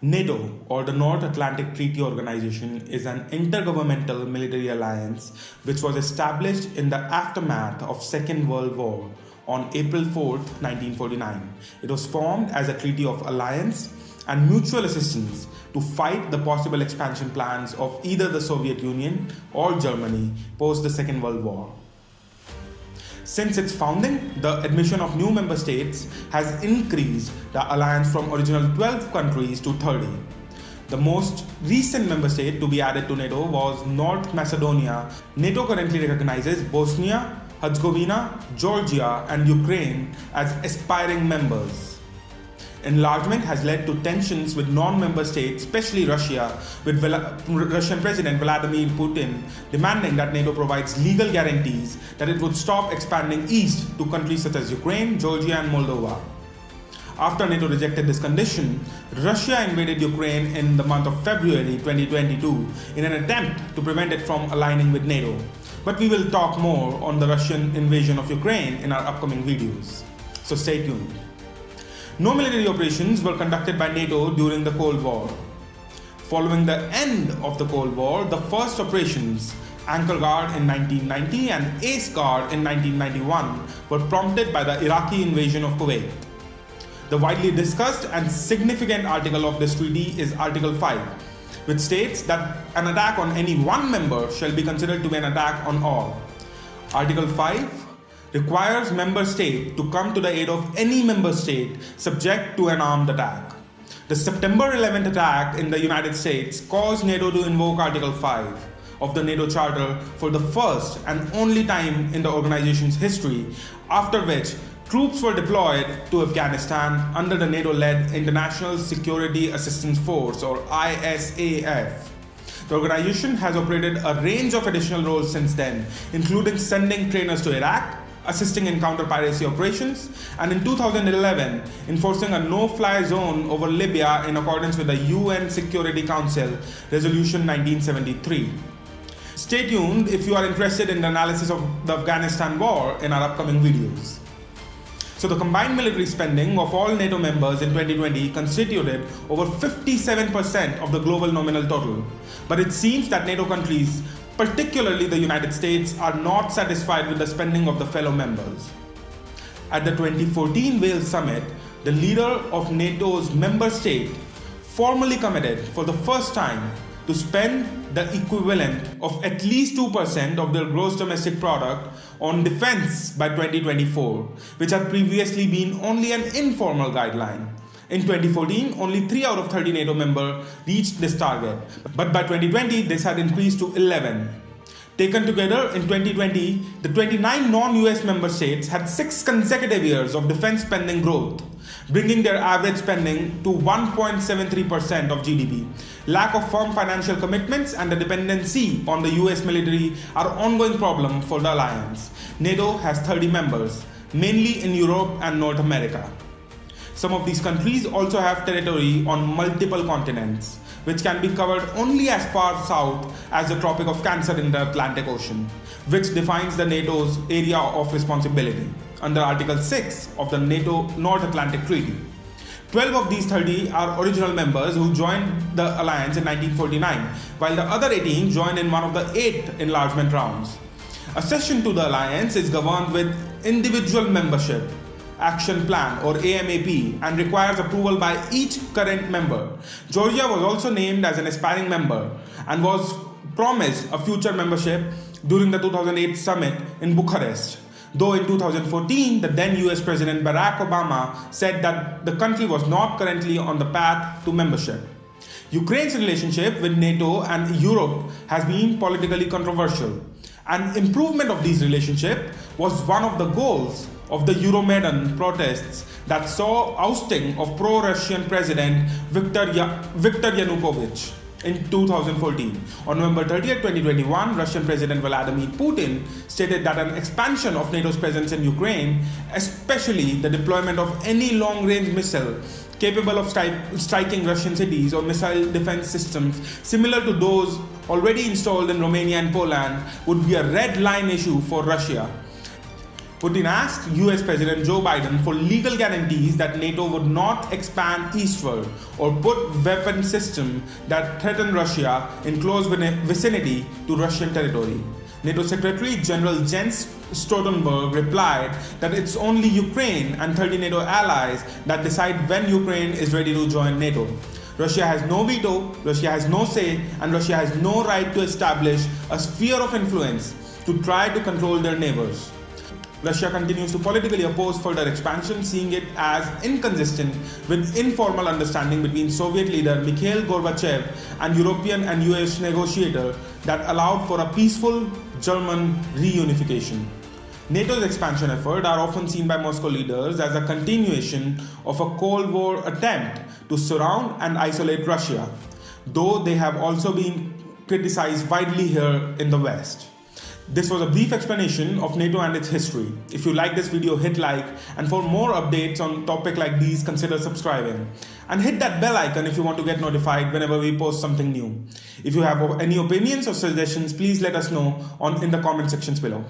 NATO, or the North Atlantic Treaty Organization, is an intergovernmental military alliance which was established in the aftermath of Second World War on April 4, 1949. It was formed as a treaty of alliance and mutual assistance to fight the possible expansion plans of either the Soviet Union or Germany post the Second World War. Since its founding, the admission of new member states has increased the alliance from original 12 countries to 30. The most recent member state to be added to NATO was North Macedonia. NATO currently recognizes Bosnia, Herzegovina, Georgia, and Ukraine as aspiring members. Enlargement has led to tensions with non-member states, especially Russia, with Russian President Vladimir Putin demanding that NATO provides legal guarantees that it would stop expanding east to countries such as Ukraine, Georgia, and Moldova. After NATO rejected this condition, Russia invaded Ukraine in the month of February 2022 in an attempt to prevent it from aligning with NATO. But we will talk more on the Russian invasion of Ukraine in our upcoming videos. So stay tuned. No military operations were conducted by NATO during the Cold War. Following the end of the Cold War, the first operations, Anchor Guard in 1990 and Ace Guard in 1991, were prompted by the Iraqi invasion of Kuwait. The widely discussed and significant article of this treaty is Article 5, which states that an attack on any one member shall be considered to be an attack on all. Article 5 requires member state to come to the aid of any member state subject to an armed attack. The September 11th attack in the United States caused NATO to invoke Article 5 of the NATO Charter for the first and only time in the organization's history, after which troops were deployed to Afghanistan under the NATO-led International Security Assistance Force, or ISAF. The organization has operated a range of additional roles since then, including sending trainers to Iraq, assisting in counter-piracy operations, and in 2011, enforcing a no-fly zone over Libya in accordance with the UN Security Council Resolution 1973. Stay tuned if you are interested in the analysis of the Afghanistan war in our upcoming videos. So the combined military spending of all NATO members in 2020 constituted over 57% of the global nominal total. But it seems that NATO countries, particularly the United States, are not satisfied with the spending of the fellow members. At the 2014 Wales Summit, the leader of NATO's member state formally committed for the first time to spend the equivalent of at least 2% of their gross domestic product on defense by 2024, which had previously been only an informal guideline. In 2014, only 3 out of 30 NATO members reached this target, but by 2020, this had increased to 11. Taken together, in 2020, the 29 non-US member states had 6 consecutive years of defense spending growth, bringing their average spending to 1.73% of GDP. Lack of firm financial commitments and the dependency on the US military are ongoing problems for the alliance. NATO has 30 members, mainly in Europe and North America. Some of these countries also have territory on multiple continents, which can be covered only as far south as the Tropic of Cancer in the Atlantic Ocean, which defines the NATO's area of responsibility under Article 6 of the NATO North Atlantic Treaty. 12 of these 30 are original members who joined the alliance in 1949, while the other 18 joined in one of the 8 enlargement rounds. Accession to the alliance is governed with individual membership action plan, or AMAP, and requires approval by each current member. Georgia was also named as an aspiring member and was promised a future membership during the 2008 summit in Bucharest, though in 2014 the then US President Barack Obama said that the country was not currently on the path to membership. Ukraine's relationship with NATO and Europe has been politically controversial, and improvement of these relationships was one of the goals of the Euromaidan protests that saw ousting of pro-Russian President Viktor Yanukovych in 2014. On November 30, 2021, Russian President Vladimir Putin stated that an expansion of NATO's presence in Ukraine, especially the deployment of any long-range missile capable of striking Russian cities or missile defense systems similar to those already installed in Romania and Poland, would be a red line issue for Russia. Putin asked US President Joe Biden for legal guarantees that NATO would not expand eastward or put weapon systems that threaten Russia in close vicinity to Russian territory. NATO Secretary General Jens Stoltenberg replied that it's only Ukraine and 30 NATO allies that decide when Ukraine is ready to join NATO. Russia has no veto, Russia has no say, and Russia has no right to establish a sphere of influence to try to control their neighbors. Russia continues to politically oppose further expansion, seeing it as inconsistent with informal understanding between Soviet leader Mikhail Gorbachev and European and US negotiator that allowed for a peaceful German reunification. NATO's expansion efforts are often seen by Moscow leaders as a continuation of a Cold War attempt to surround and isolate Russia, though they have also been criticized widely here in the West. This was a brief explanation of NATO and its history. If you like this video, hit like, and for more updates on topics like these, consider subscribing. And hit that bell icon if you want to get notified whenever we post something new. If you have any opinions or suggestions, please let us know in the comment sections below.